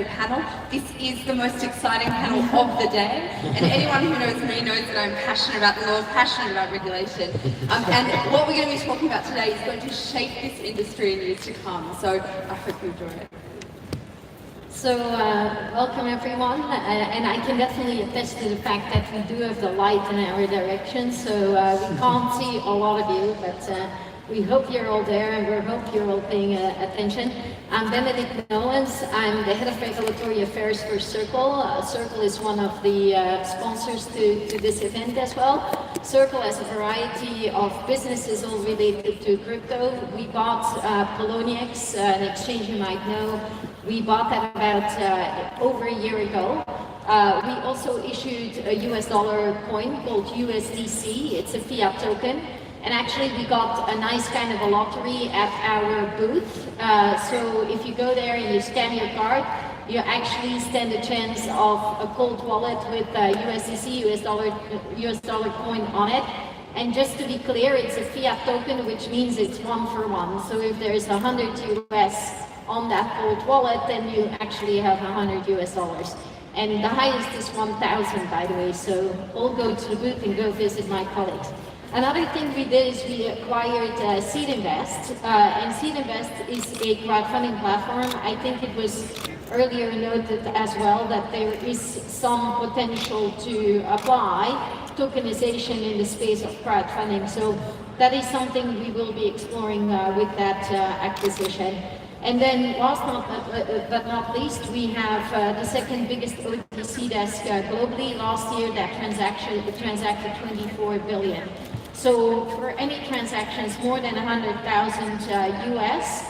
the panel. This is the most exciting panel of the day, and anyone who knows me knows that I'm passionate about the law, passionate about regulation. And what we're going to be talking about today is going to shape this industry in years to come. So I hope you enjoy it. So welcome everyone, and I can definitely attest to the fact that we do have the light in our direction, so we can't see a lot of you, but we hope you're all there and we hope you're all paying attention. I'm Benedict Nolens. I'm the Head of Regulatory Affairs for Circle. Circle is one of the sponsors to this event as well. Circle has a variety of businesses all related to crypto. We bought Poloniex, an exchange you might know. We bought that about over a year ago. We also issued a US dollar coin called USDC. It's a fiat token. And actually we got a nice kind of a lottery at our booth. So if you go there and you scan your card, you actually stand a chance of a cold wallet with USDC, US dollar coin on it. And just to be clear, it's a fiat token, which means it's 1 for 1. So if there's 100 US on that cold wallet, then you actually have 100 US dollars. And the highest is 1,000, by the way. So all go to the booth and go visit my colleagues. Another thing we did is we acquired Seed Invest, and Seed Invest is a crowdfunding platform. I think it was earlier noted as well that there is some potential to apply tokenization in the space of crowdfunding. So that is something we will be exploring with that acquisition. And then last but not least, we have the second biggest OTC desk globally. Last year that transacted 24 billion. So for any transactions more than 100,000 US,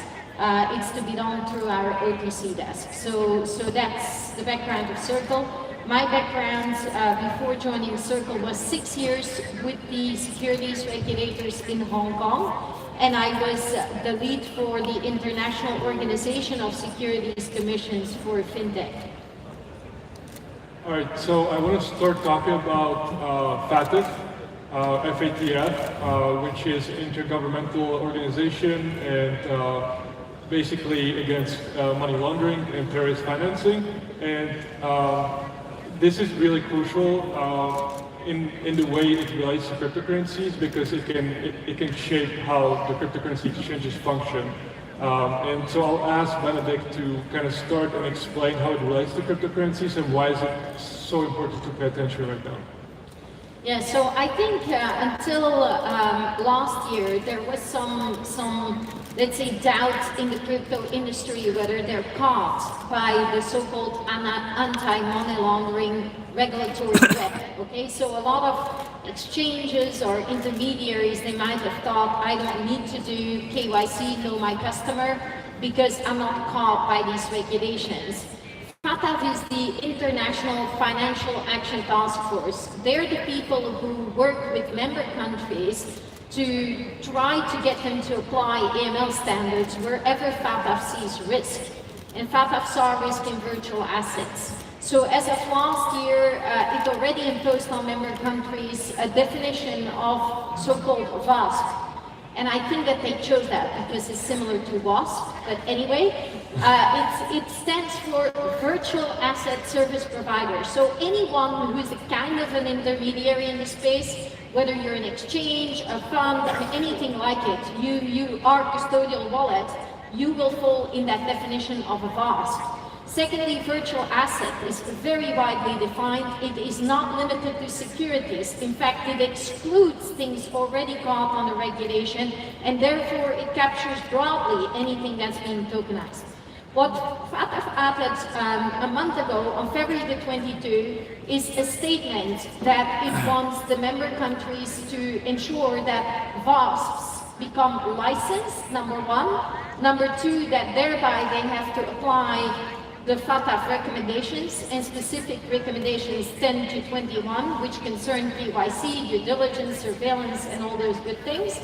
it's to be done through our OTC desk. So that's the background of Circle. My background before joining Circle was 6 years with the securities regulators in Hong Kong, and I was the lead for the International Organization of Securities Commissions for FinTech. All right, so I want to start talking about FATF. FATF, which is an intergovernmental organization and basically against money laundering and terrorist financing. And this is really crucial in the way it relates to cryptocurrencies, because it can shape how the cryptocurrency exchanges function. And so I'll ask Benedict to kind of start and explain how it relates to cryptocurrencies and why is it so important to pay attention right now. Yeah, so I think until last year there was some let's say doubt in the crypto industry whether they're caught by the so-called anti-money laundering regulatory threat. Okay, so a lot of exchanges or intermediaries, they might have thought, I don't need to do KYC, know my customer, because I'm not caught by these regulations. FATF is the International Financial Action Task Force. They're the people who work with member countries to try to get them to apply AML standards wherever FATF sees risk. And FATF saw risk in virtual assets. So as of last year, it already imposed on member countries a definition of so-called VASP. And I think that they chose that because it's similar to WASP, but anyway, it stands for Virtual Asset Service Provider. So anyone who is a kind of an intermediary in the space, whether you're an exchange, a fund, anything like it, you are custodial wallet, you will fall in that definition of a VASP. Secondly, virtual asset is very widely defined. It is not limited to securities. In fact, it excludes things already caught under regulation, and therefore it captures broadly anything that's being tokenized. What FATF added a month ago, on February the 22, is a statement that it wants the member countries to ensure that VASPs become licensed, number one. Number two, that thereby they have to apply the FATF recommendations, and specific recommendations 10 to 21, which concern KYC, due diligence, surveillance, and all those good things.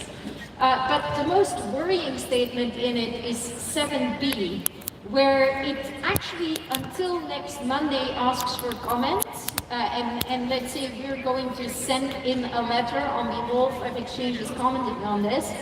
But the most worrying statement in it is 7b, where it actually, until next Monday, asks for comments. And let's say we're going to send in a letter on behalf of exchanges commenting on this.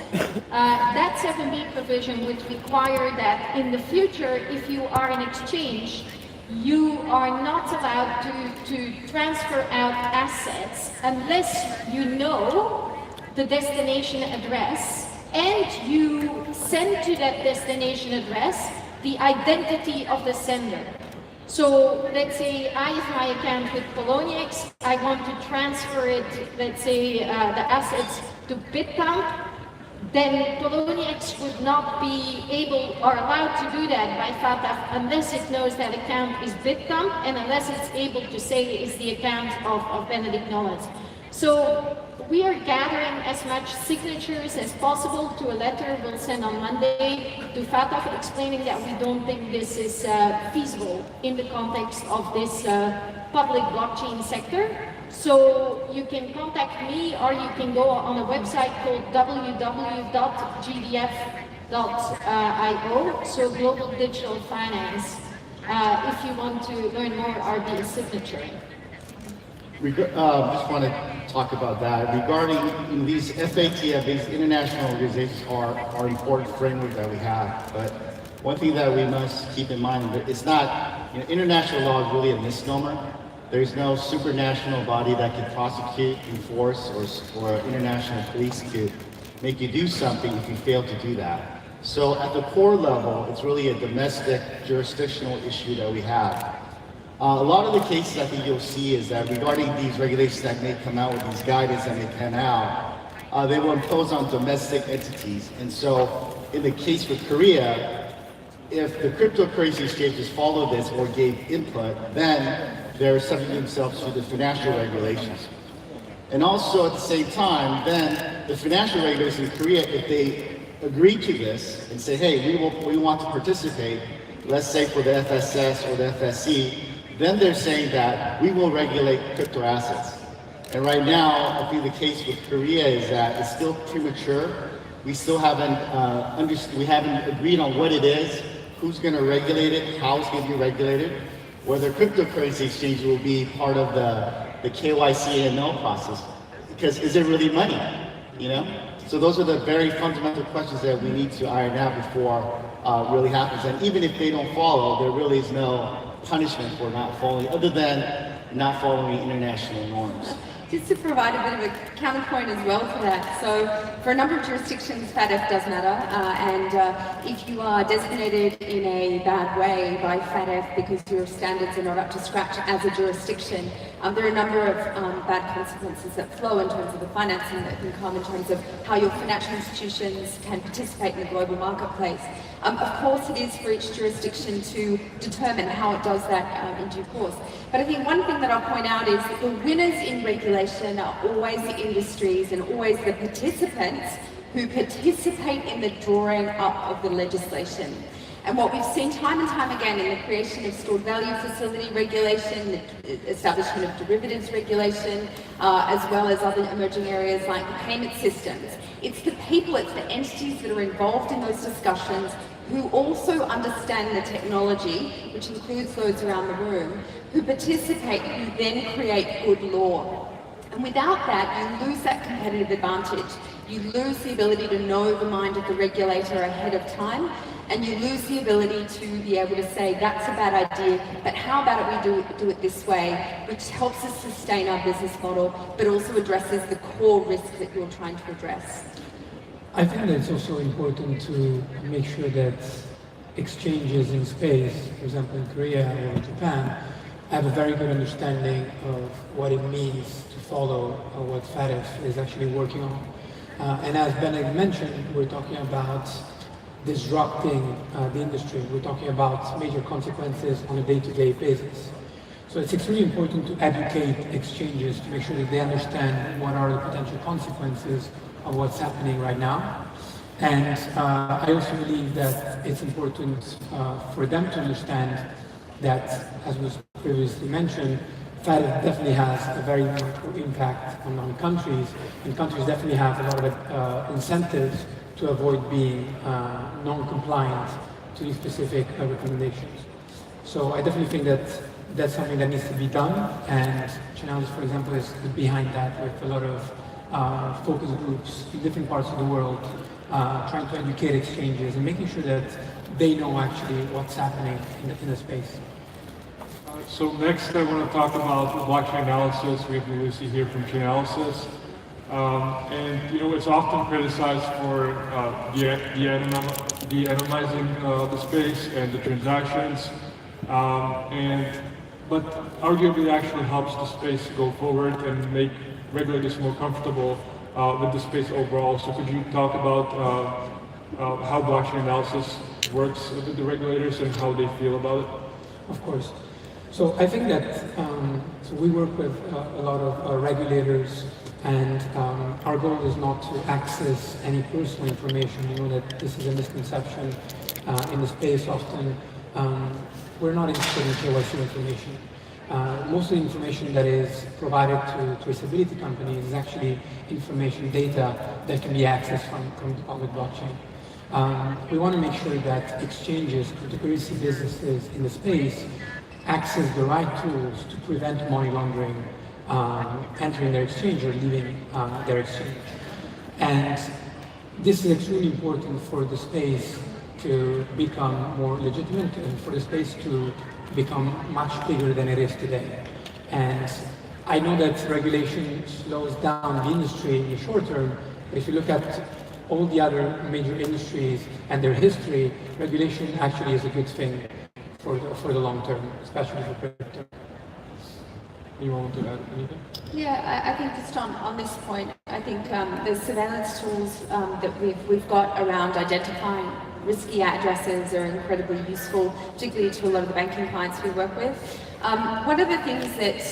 That 7b provision would require that in the future, if you are an exchange, you are not allowed to transfer out assets unless you know the destination address and you send to that destination address the identity of the sender. So let's say I have my account with Poloniex, I want to transfer it, let's say the assets to BitPump, then Poloniex would not be able or allowed to do that by FATF unless it knows that account is BitPump and unless it's able to say it's the account of Benedict Knowles. So we are gathering as much signatures as possible to a letter we'll send on Monday to FATF explaining that we don't think this is feasible in the context of this public blockchain sector. So you can contact me or you can go on a website called www.gdf.io, so Global Digital Finance, if you want to learn more or be a signatory. Just want to talk about that. Regarding these FATF, these international organizations are important framework that we have. But one thing that we must keep in mind that it's not, international law is really a misnomer. There's no supranational body that can prosecute, enforce, or international police could make you do something if you fail to do that. So at the core level, it's really a domestic jurisdictional issue that we have. A lot of the cases I think you'll see is that regarding these regulations that may come out with these guidance that may come out, they will impose on domestic entities. And so in the case for Korea, if the cryptocurrency exchanges follow this or gave input, then they're subjecting themselves to the financial regulations. And also at the same time, then the financial regulators in Korea, if they agree to this and say, hey, we want to participate, let's say for the FSS or the FSC, then they're saying that we will regulate crypto assets. And right now, I think the case with Korea is that it's still premature. We still haven't we haven't agreed on what it is, who's going to regulate it, how it's going to be regulated, whether cryptocurrency exchange will be part of the KYC and AML process. Because is it really money? So those are the very fundamental questions that we need to iron out before it really happens. And even if they don't follow, there really is no punishment for not following, other than not following international norms. Just to provide a bit of a counterpoint as well to that. So for a number of jurisdictions, FATF does matter. And if you are designated in a bad way by FATF because your standards are not up to scratch as a jurisdiction, there are a number of bad consequences that flow in terms of the financing that can come in terms of how your financial institutions can participate in the global marketplace. Of course, it is for each jurisdiction to determine how it does that in due course. But I think one thing that I'll point out is that the winners in regulation are always the industries and always the participants who participate in the drawing up of the legislation. And what we've seen time and time again in the creation of stored value facility regulation, the establishment of derivatives regulation, as well as other emerging areas like the payment systems, it's the people, it's the entities that are involved in those discussions who also understand the technology, which includes those around the room, who participate, who then create good law. And without that, you lose that competitive advantage. You lose the ability to know the mind of the regulator ahead of time, and you lose the ability to be able to say, that's a bad idea, but how about it we do it this way, which helps us sustain our business model, but also addresses the core risk that you're trying to address. I think that it's also important to make sure that exchanges in space, for example in Korea or in Japan, have a very good understanding of what it means to follow what FATF is actually working on. And as Benedict mentioned, we're talking about disrupting the industry. We're talking about major consequences on a day-to-day basis. So it's extremely important to educate exchanges to make sure that they understand what are the potential consequences of what's happening right now. And I also believe that it's important for them to understand that, as was previously mentioned, FATF definitely has a very meaningful impact on countries, and countries definitely have a lot of incentives to avoid being non-compliant to these specific recommendations. So I definitely think that that's something that needs to be done, and Chainalysis, for example, is behind that with a lot of focus groups in different parts of the world, trying to educate exchanges and making sure that they know actually what's happening in the space. So next I want to talk about blockchain analysis. We have Ulisse here from Chainalysis. And you know, it's often criticized for de-anonymizing the space and the transactions. But arguably actually helps the space go forward and make regulators more comfortable with the space overall. So could you talk about how blockchain analysis works with the regulators and how they feel about it? Of course. So I think that so we work with a lot of regulators, and our goal is not to access any personal information. You know that this is a misconception in the space often. We're not interested in KYC information. Most of the information that is provided to traceability companies is actually information data that can be accessed from the public blockchain. We want to make sure that exchanges, particularly businesses in the space, access the right tools to prevent money laundering entering their exchange or leaving their exchange. And this is extremely important for the space to become more legitimate and for the space to become much bigger than it is today. And I know that regulation slows down the industry in the short term, but if you look at all the other major industries and their history, regulation actually is a good thing for the long term, especially for crypto. You want to add anything? Yeah, I think just on this point, I think the surveillance tools that we've got around identifying risky addresses are incredibly useful, particularly to a lot of the banking clients we work with. One of the things that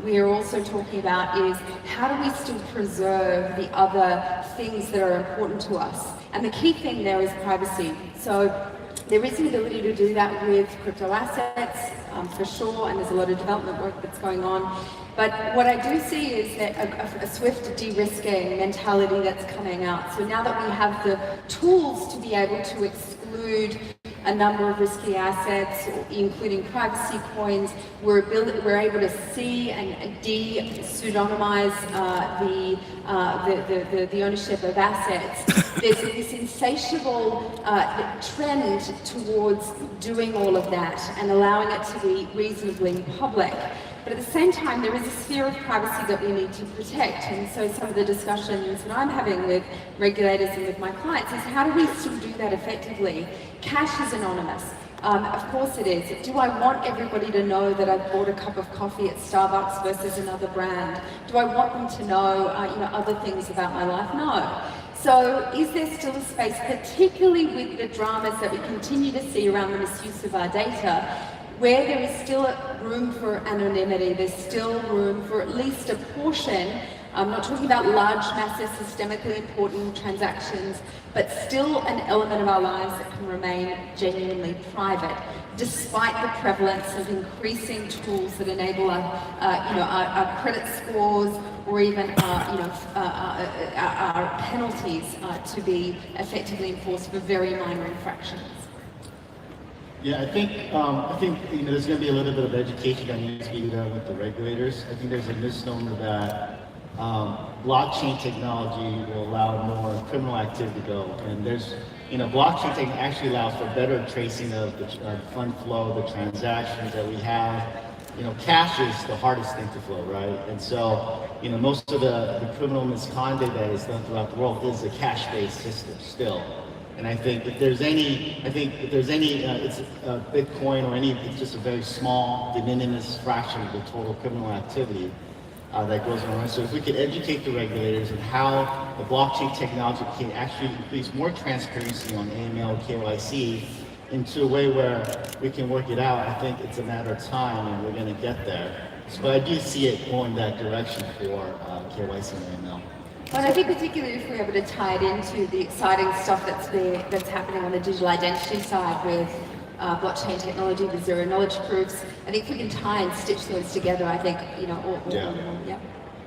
we are also talking about is how do we still preserve the other things that are important to us? And the key thing there is privacy. So there is an ability to do that with crypto assets, for sure, and there's a lot of development work that's going on. But what I do see is that a swift de-risking mentality that's coming out. So now that we have the tools to be able to exclude a number of risky assets, including privacy coins, we're able to see and de-pseudonymize the ownership of assets. There's this insatiable trend towards doing all of that and allowing it to be reasonably public. But at the same time, there is a sphere of privacy that we need to protect. And so some of the discussions that I'm having with regulators and with my clients is how do we still do that effectively? Cash is anonymous. Of course it is. Do I want everybody to know that I bought a cup of coffee at Starbucks versus another brand? Do I want them to know, other things about my life? No. So is there still a space, particularly with the dramas that we continue to see around the misuse of our data, where there is still room for anonymity, there's still room for at least a portion, I'm not talking about large, massive, systemically important transactions, but still an element of our lives that can remain genuinely private, despite the prevalence of increasing tools that enable our credit scores or even our penalties to be effectively enforced for very minor infractions. Yeah, I think there's going to be a little bit of education that needs to be done with the regulators. I think there's a misnomer that blockchain technology will allow more criminal activity to go, and blockchain technology actually allows for better tracing of the fund flow, the transactions that we have. Cash is the hardest thing to flow, right? And so, most of the criminal misconduct that is done throughout the world is a cash-based system still. And I think if there's any, it's Bitcoin or it's just a very small, de minimis fraction of the total criminal activity that goes on. So if we could educate the regulators on how the blockchain technology can actually increase more transparency on AML, KYC, into a way where we can work it out, I think it's a matter of time and we're going to get there. So I do see it going that direction for KYC and AML. Well, I think particularly if we're able to tie it into the exciting stuff that's happening on the digital identity side with blockchain technology, the zero knowledge proofs, I think if we can tie and stitch those together, I think, yeah.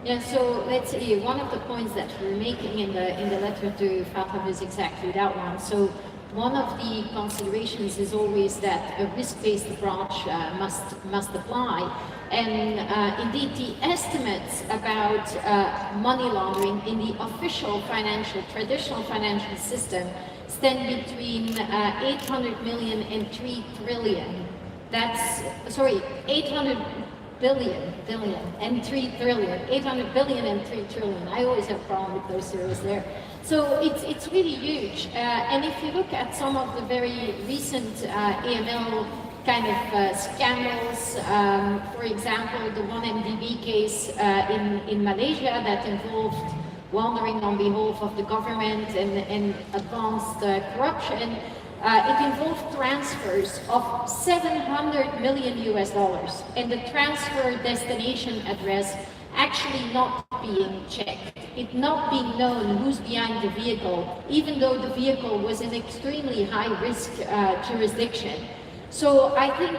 Yeah, so let's see, one of the points that we're making in the letter to FATF is exactly that one. So one of the considerations is always that a risk-based approach must apply. And indeed, the estimates about money laundering in the official traditional financial system stand between 800 million and 3 trillion That's, sorry, 800 billion and 3 trillion. 800 billion and 3 trillion. I always have a problem with those zeros there. So it's really huge. And if you look at some of the very recent AML kind of scandals, for example, the 1MDB case in Malaysia that involved laundering on behalf of the government and advanced corruption, it involved transfers of 700 million US dollars, and the transfer destination address actually not being checked, it not being known who's behind the vehicle, even though the vehicle was in extremely high risk jurisdiction. So I think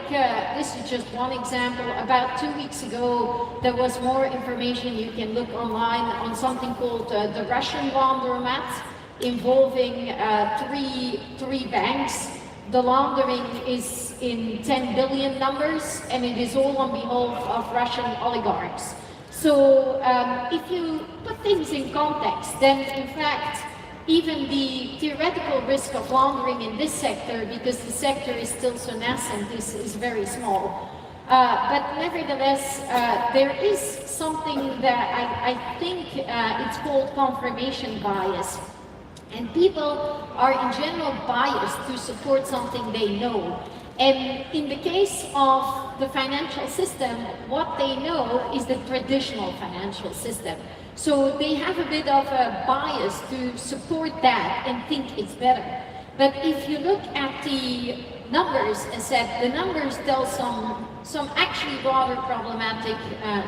this is just one example. About 2 weeks ago, there was more information. You can look online on something called the Russian laundromat, involving three banks. The laundering is in 10 billion numbers, and it is all on behalf of Russian oligarchs. So if you put things in context, then in fact, even the theoretical risk of laundering in this sector, because the sector is still so nascent, is very small. But nevertheless, there is something that I think it's called confirmation bias. And people are in general biased to support something they know. And in the case of the financial system, what they know is the traditional financial system. So they have a bit of a bias to support that and think it's better. But if you look at the numbers, as said, the numbers tell some actually rather problematic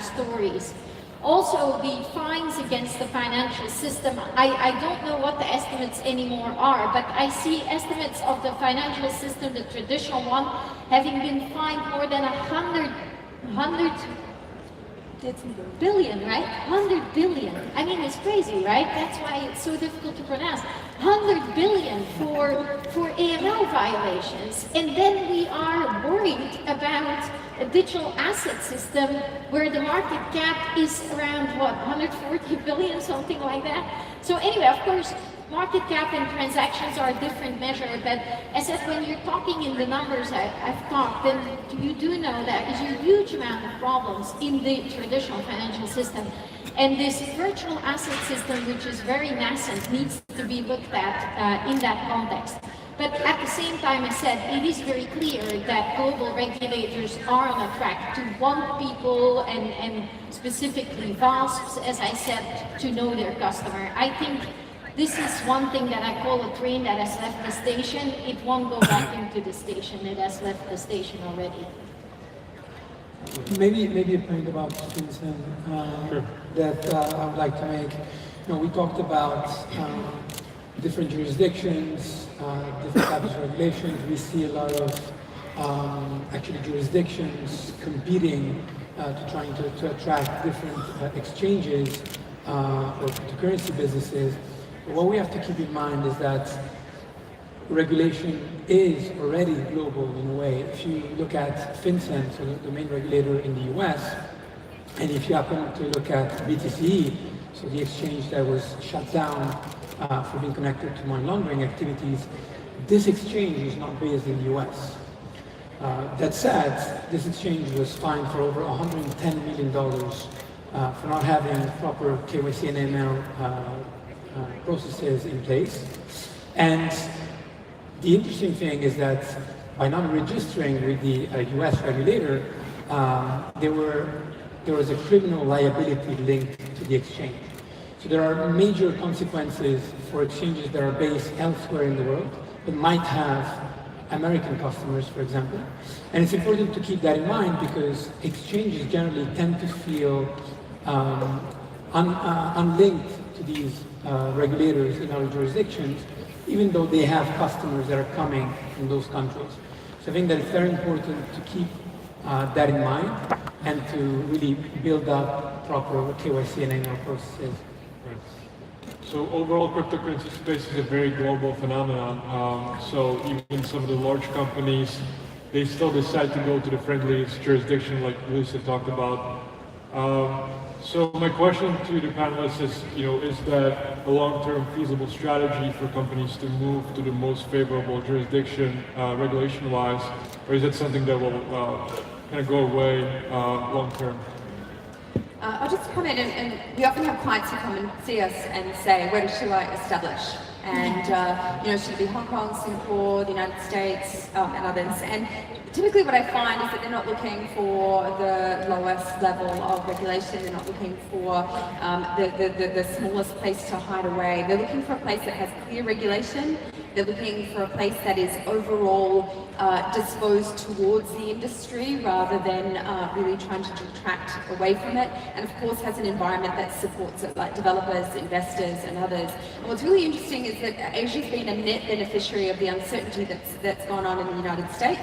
stories. Also, the fines against the financial system, I don't know what the estimates anymore are, but I see estimates of the financial system, the traditional one, having been fined more than 100 billion, right? 100 billion. I mean, it's crazy, right? That's why it's so difficult to pronounce. 100 billion for AML violations. And then we are worried about a digital asset system where the market cap is around, what, 140 billion, something like that? So anyway, of course, market cap and transactions are a different measure, but as I said, when you're talking in the numbers I've talked, then you do know that there's a huge amount of problems in the traditional financial system. And this virtual asset system, which is very nascent, needs to be looked at in that context. But at the same time, I said, it is very clear that global regulators are on a track to want people and specifically VASPs, as I said, to know their customer. I think this is one thing that I call a train that has left the station. It won't go back into the station. It has left the station already. Maybe a point about FinCEN that I would like to make. You know, we talked about different jurisdictions, different types of regulations. We see a lot of actually jurisdictions competing to trying to attract different exchanges or cryptocurrency businesses. But what we have to keep in mind is that regulation is already global in a way. If you look at FinCEN, so the main regulator in the US, and if you happen to look at BTCE, so the exchange that was shut down for being connected to money laundering activities, this exchange is not based in the US. That said, this exchange was fined for over $110 million for not having proper KYC and AML processes in place. And the interesting thing is that by not registering with the US regulator, there was a criminal liability linked to the exchange. So there are major consequences for exchanges that are based elsewhere in the world, but might have American customers, for example. And it's important to keep that in mind because exchanges generally tend to feel unlinked to these regulators in our jurisdictions, even though they have customers that are coming from those countries. So I think that it's very important to keep that in mind and to really build up proper KYC and AML processes. Right. So overall, cryptocurrency space is a very global phenomenon. So even some of the large companies, they still decide to go to the friendliest jurisdiction, like Ulisse talked about. So my question to the panelists is, is that a long-term feasible strategy for companies to move to the most favorable jurisdiction, regulation-wise, or is it something that will kind of go away long-term? I'll just come in, and we often have clients who come and see us and say, where should I establish? And, should it be Hong Kong, Singapore, the United States, and others? And typically what I find is that they're not looking for the lowest level of regulation, they're not looking for the smallest place to hide away. They're looking for a place that has clear regulation. They're looking for a place that is overall disposed towards the industry rather than really trying to detract away from it. And of course has an environment that supports it, like developers, investors, and others. And what's really interesting is that Asia's been a net beneficiary of the uncertainty that's gone on in the United States.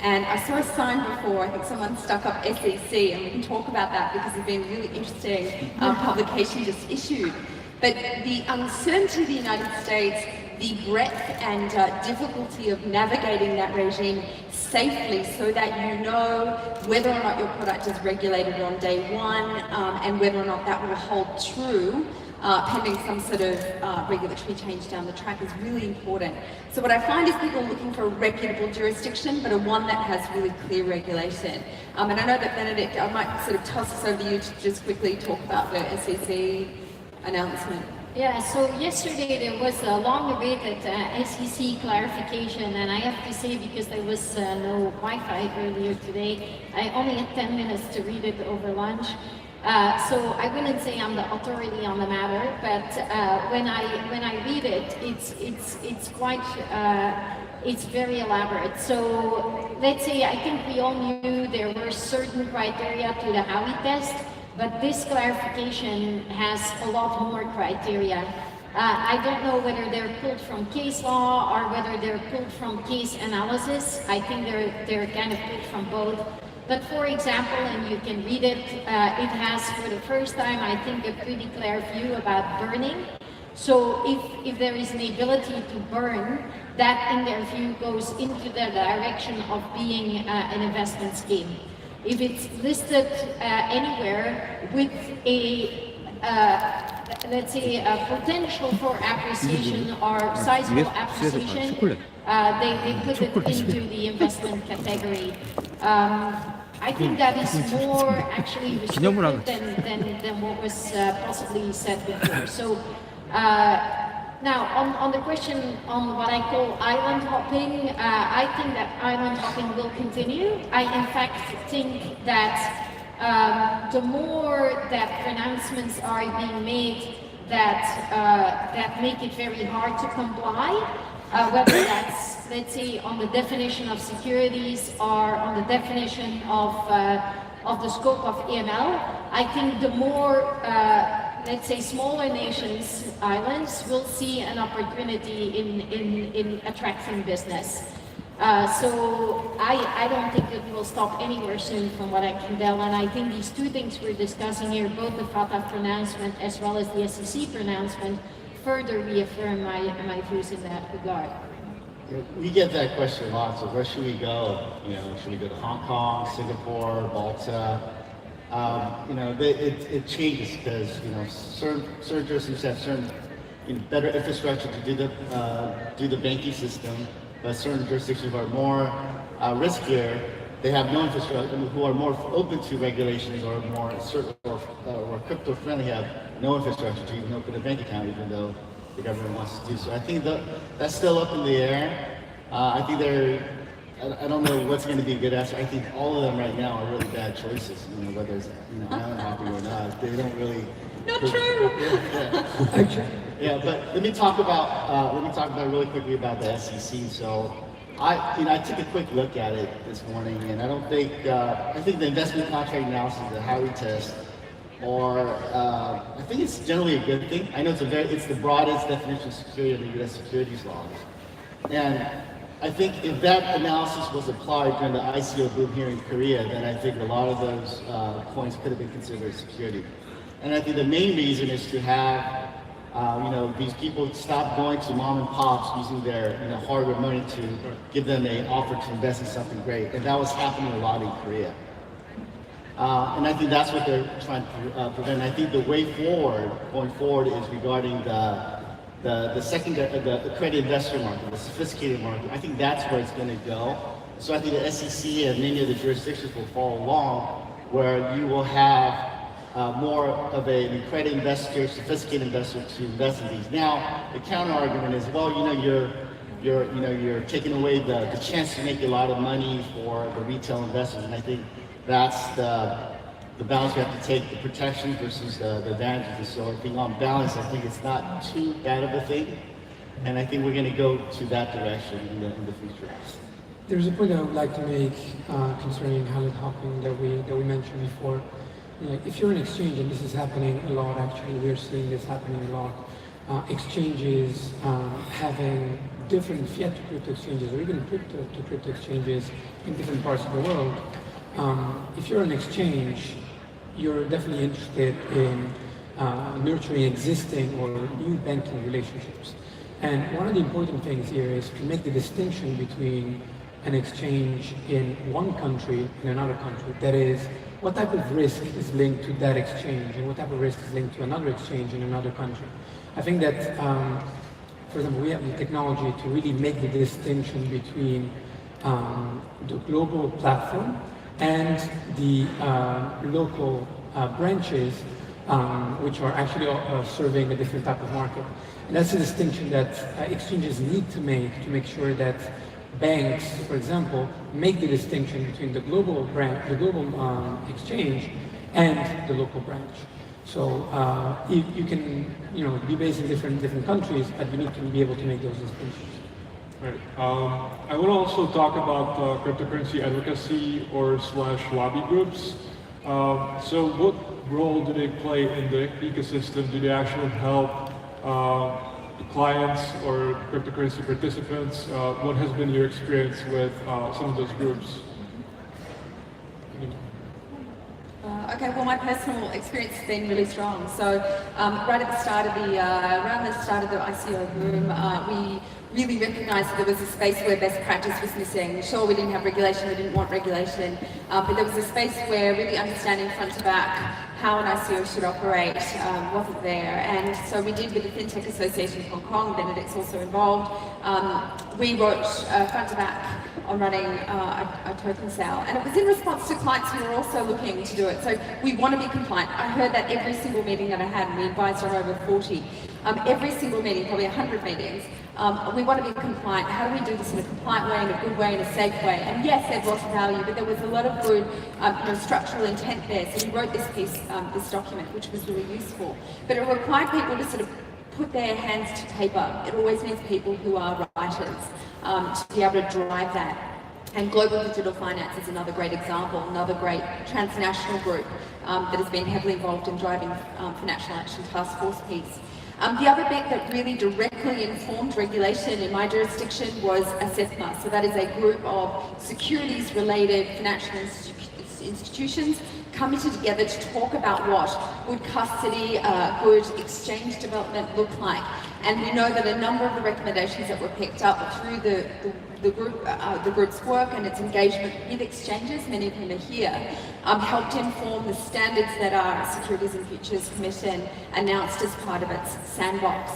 And I saw a sign before, I think someone stuck up SEC, and we can talk about that because there's been a really interesting publication just issued. But the uncertainty of the United States, the breadth and difficulty of navigating that regime safely so that you know whether or not your product is regulated on day one and whether or not that will hold true pending some sort of regulatory change down the track is really important. So what I find is people looking for a reputable jurisdiction, but a one that has really clear regulation. And I know that Benedict, I might sort of toss this over to you to just quickly talk about the SEC announcement. Yeah, so yesterday there was a long-awaited SEC clarification, and I have to say, because there was no Wi-Fi earlier today, I only had 10 minutes to read it over lunch. So I wouldn't say I'm the authority on the matter, but when I read it, it's quite it's very elaborate. So let's say I think we all knew there were certain criteria to the Howey test, but this clarification has a lot more criteria. I don't know whether they're pulled from case law or whether they're pulled from case analysis. I think they're kind of pulled from both. But for example, and you can read it, it has for the first time, I think, a pretty clear view about burning. So if there is an ability to burn, that in their view goes into the direction of being an investment scheme. If it's listed anywhere with a, let's say, a potential for appreciation or sizable appreciation, they put it into the investment category. I think that is more actually restricted than what was possibly said before. So now on the question on what I call island hopping, I think that island hopping will continue. I in fact think that the more that pronouncements are being made that make it very hard to comply, whether that's, let's say, on the definition of securities or on the definition of the scope of AML, I think the more, let's say, smaller nations, islands, will see an opportunity in attracting business. So I don't think it will stop anywhere soon from what I can tell, and I think these two things we're discussing here, both the FATF pronouncement as well as the SEC pronouncement, further reaffirm my views in that regard. We get that question a lot, so where should we go? Should we go to Hong Kong, Singapore, Malta? It changes because, certain jurisdictions have certain better infrastructure to do the banking system, but certain jurisdictions are more riskier. They have no infrastructure, who are more open to regulations or more certain or crypto friendly, have no infrastructure to even open a bank account, even though the government wants to do so. I think that's still up in the air. I think I don't know what's going to be a good answer. I think all of them right now are really bad choices. Whether it's island hopping or not, they don't really. Not true. Yeah, but let me talk about really quickly about the SEC. So, I took a quick look at it this morning, and I don't think I think the investment contract analysis, the Howey test, or I think it's generally a good thing. I know it's the broadest definition of security in the U.S. securities laws, and I think if that analysis was applied during the ICO boom here in Korea, then I think a lot of those coins could have been considered security. And I think the main reason is to have these people stop going to mom and pops using their hard-earned money to give them an offer to invest in something great, and that was happening a lot in Korea. And I think that's what they're trying to prevent. I think the way forward, going forward, is regarding the secondary, the credit investor market, the sophisticated market. I think that's where it's going to go. So I think the SEC and many of the jurisdictions will follow along, where you will have more of a credit investor, sophisticated investor to invest in these. Now, the counter argument is, well, you're taking away the chance to make a lot of money for the retail investors, and I think that's the balance we have to take, the protection versus the advantages. And so I think on balance, I think it's not too bad of a thing, and I think we're going to go to that direction in the future. There's a point that I would like to make concerning Hallett hopping that we mentioned before. If you're an exchange, and this is happening a lot, actually, we're seeing this happening a lot. Exchanges having different fiat to crypto exchanges, or even crypto to crypto exchanges in different parts of the world. If you're an exchange, you're definitely interested in nurturing existing or new banking relationships. And one of the important things here is to make the distinction between an exchange in one country and another country. That is, what type of risk is linked to that exchange and what type of risk is linked to another exchange in another country. I think that, for example, we have the technology to really make the distinction between the global platform and the local branches, which are actually serving a different type of market. And that's a distinction that exchanges need to make sure that banks, for example, make the distinction between the global exchange and the local branch. So you can, be based in different countries, but you need to be able to make those distinctions. Right. I want to also talk about cryptocurrency advocacy or / lobby groups. So what role do they play in the ecosystem? Do they actually help clients or cryptocurrency participants? What has been your experience with some of those groups? Okay, well, my personal experience has been really strong. So, right at the start of around the start of the ICO boom, we really recognised that there was a space where best practice was missing. Sure, we didn't have regulation, we didn't want regulation, but there was a space where really understanding front to back how an ICO should operate wasn't there. And so we did with the FinTech Association of Hong Kong, Benedict's also involved. We wrote front to back on running a token sale. And it was in response to clients who were also looking to do it. So we want to be compliant. I heard that every single meeting that I had, and we advised on over 40. Every single meeting, probably 100 meetings, we want to be compliant. How do we do this in a compliant way, in a good way, in a safe way? And yes, there's lots of value, but there was a lot of good structural intent there. So we wrote this piece, this document, which was really useful. But it required people to sort of put their hands to paper. It always needs people who are writers to be able to drive that. And Global Digital Finance is another great example, another great transnational group that has been heavily involved in driving Financial Action Task Force piece. The other bit that really directly informed regulation in my jurisdiction was a CIFMA. So that is a group of securities-related financial institutions coming together to talk about what good custody, good exchange development look like. And we know that a number of the recommendations that were picked up through the group's work and its engagement with exchanges, many of whom are here, helped inform the standards that our Securities and Futures Commission announced as part of its sandbox.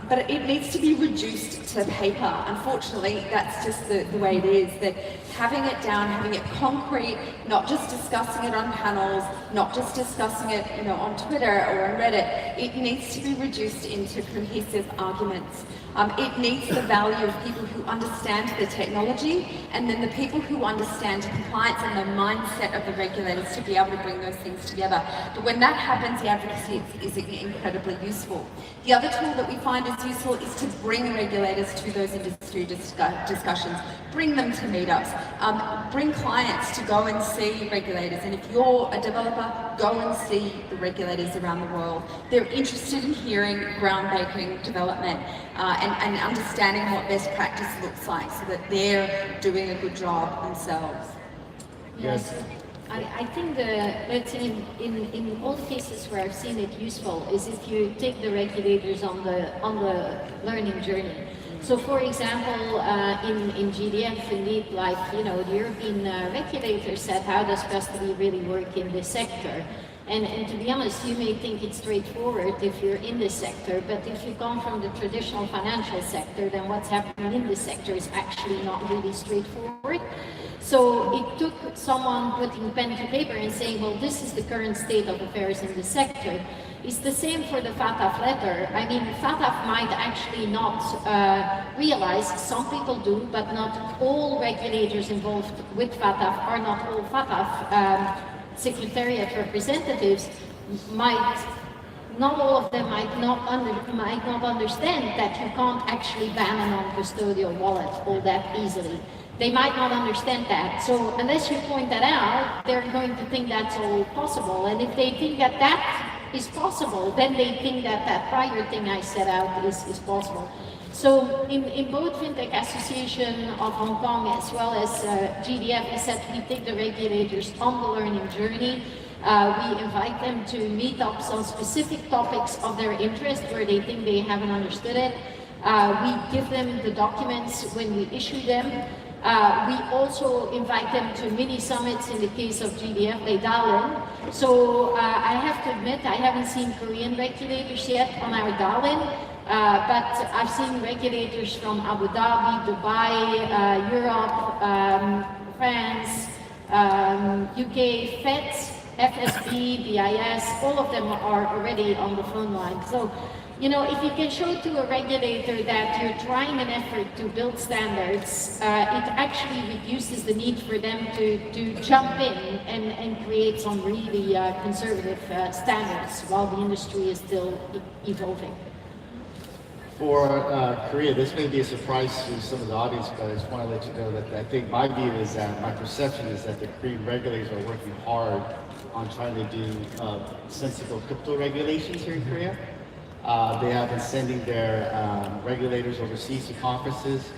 But it needs to be reduced to paper. Unfortunately, that's just the way it is, that having it down, having it concrete, not just discussing it on panels, not just discussing it on Twitter or on Reddit, it needs to be reduced into cohesive arguments. It needs the value of people who understand the technology, and then the people who understand compliance and the mindset of the regulators to be able to bring those things together. But when that happens, the advocacy is incredibly useful. The other tool that we find is useful is to bring regulators to those industry discussions, bring them to meetups, bring clients to go and see regulators. And if you're a developer, go and see the regulators around the world. They're interested in hearing groundbreaking development and understanding what best practice looks like so that they're doing a good job themselves. Yes. I think let's say in all the cases where I've seen it useful is if you take the regulators on the learning journey. So for example, in GDF, indeed, like, you know, the European regulator said, how does custody really work in this sector? And to be honest, you may think it's straightforward if you're in this sector, but if you come from the traditional financial sector, then what's happening in this sector is actually not really straightforward. So it took someone putting pen to paper and saying, well, this is the current state of affairs in the sector. It's the same for the FATF letter. I mean, FATF might actually not realize, some people do, but not all regulators involved with FATF are not all FATF secretariat representatives. Not all of them might not understand that you can't actually ban a non-custodial wallet all that easily. They might not understand that. So unless you point that out, they're going to think that's all possible. And if they think that that is possible, then they think that that prior thing I set out is possible. So in both FinTech Association of Hong Kong as well as GDF, we said we take the regulators on the learning journey. We invite them to meet up on specific topics of their interest where they think they haven't understood it. We give them the documents when we issue them. We also invite them to mini summits in the case of GDF, they dial in. So I have to admit, I haven't seen Korean regulators yet on our dial-in. But I've seen regulators from Abu Dhabi, Dubai, Europe, France, UK, Fed, FSB, BIS, all of them are already on the phone line. So, you know, if you can show to a regulator that you're trying an effort to build standards, it actually reduces the need for them to jump in and create some really conservative standards while the industry is still evolving. For Korea, this may be a surprise to some of the audience, but I just want to let you know that I think my view is that, my perception is that the Korean regulators are working hard on trying to do sensible crypto regulations here in Korea. They have been sending their regulators overseas to conferences.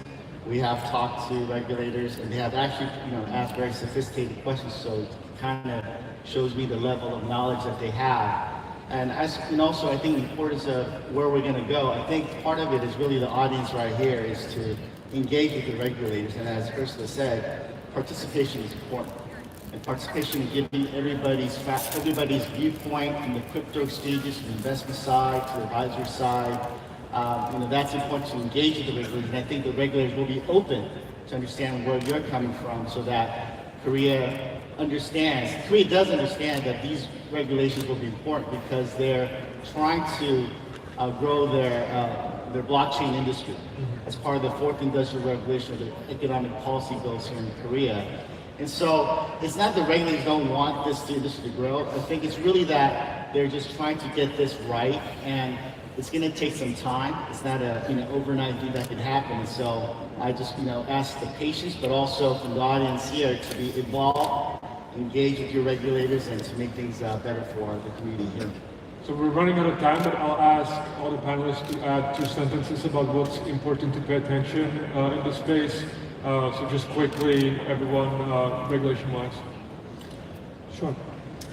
We have talked to regulators, and they have actually, you know, asked very sophisticated questions, so it kind of shows me the level of knowledge that they have. And also, I think the importance of where we're going to go. I think part of it is really the audience right here is to engage with the regulators. And as Ursula said, participation is important. And participation in giving everybody's viewpoint from the crypto exchanges, from the investment side to the advisory side. You know, that's important to engage with the regulators. And I think the regulators will be open to understand where you're coming from so that Korea does understand that these regulations will be important because they're trying to grow their blockchain industry as part of the fourth industrial revolution of the economic policy goals here in Korea. And so it's not the regulators don't want this industry to grow. I think it's really that they're just trying to get this right, and it's going to take some time. It's not a overnight thing that can happen. And so I just ask the patience, but also from the audience here to be involved, engage with your regulators, and to make things better for the community here. So we're running out of time, but I'll ask all the panelists to add 2 sentences about what's important to pay attention in the space. So just quickly, everyone, regulation-wise. Sure.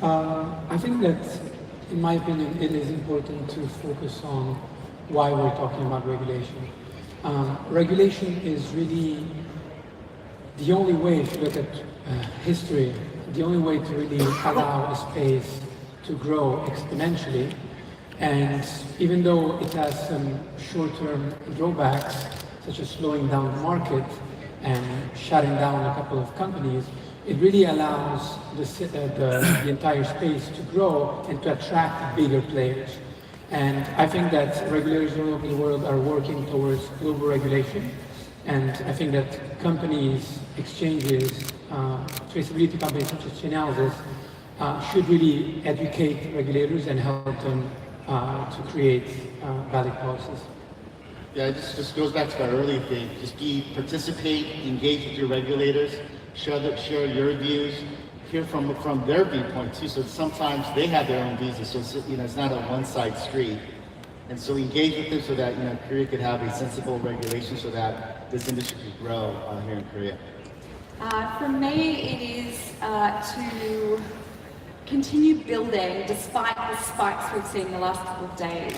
I think that, in my opinion, it is important to focus on why we're talking about regulation. Regulation is really the only way, if you look at history, the only way to really allow a space to grow exponentially. And even though it has some short-term drawbacks, such as slowing down the market and shutting down a couple of companies, it really allows the entire space to grow and to attract bigger players. And I think that regulators all over the world are working towards global regulation. And I think that companies, exchanges, traceability companies such as Chainalysis should really educate regulators and help them to create valid policies. Yeah, it just goes back to our earlier thing. Just participate, engage with your regulators, share your views, hear from their viewpoint too. So sometimes they have their own views, so it's not a one-side street. And so engage with them so that Korea could have a sensible regulation so that this industry could grow here in Korea. For me, it is to continue building despite the spikes we've seen the last couple of days.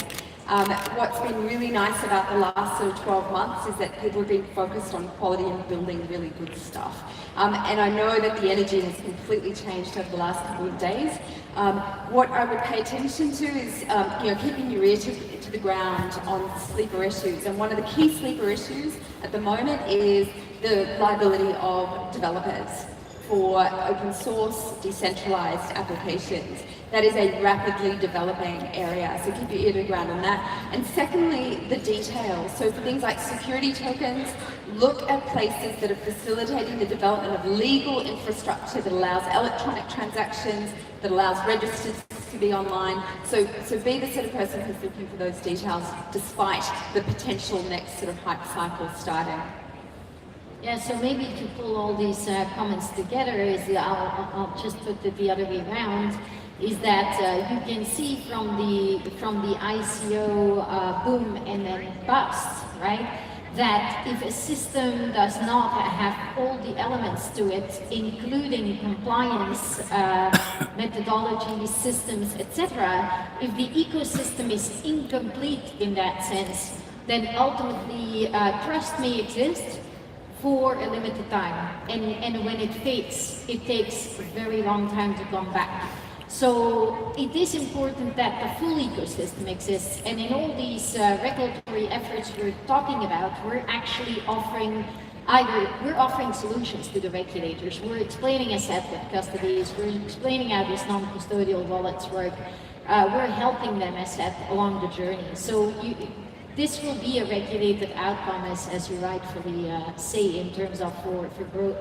What's been really nice about the last sort of 12 months is that people have been focused on quality and building really good stuff. And I know that the energy has completely changed over the last couple of days. What I would pay attention to is keeping your ear to the ground on sleeper issues. And one of the key sleeper issues at the moment is the liability of developers for open source, decentralized applications. That is a rapidly developing area, so keep your ear to the ground on that. And secondly, the details. So for things like security tokens, look at places that are facilitating the development of legal infrastructure that allows electronic transactions, that allows registers to be online. So be the sort of person who's looking for those details despite the potential next sort of hype cycle starting. Yeah, so maybe to pull all these comments together is, I'll just put it the other way around, is that you can see from the ICO boom and then bust, right? That if a system does not have all the elements to it, including compliance, methodology, systems, etc., if the ecosystem is incomplete in that sense, then ultimately trust may exist for a limited time. And when it fades, it takes a very long time to come back. So it is important that the full ecosystem exists, and in all these regulatory efforts we're talking about, we're actually offering solutions to the regulators. We're explaining asset with custodies, we're explaining how these non-custodial wallets work, we're helping them asset along the journey. So this will be a regulated outcome, as you rightfully say, in terms of for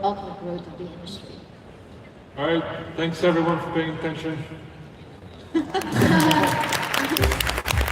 ultimate growth of the industry. All right, thanks everyone for paying attention.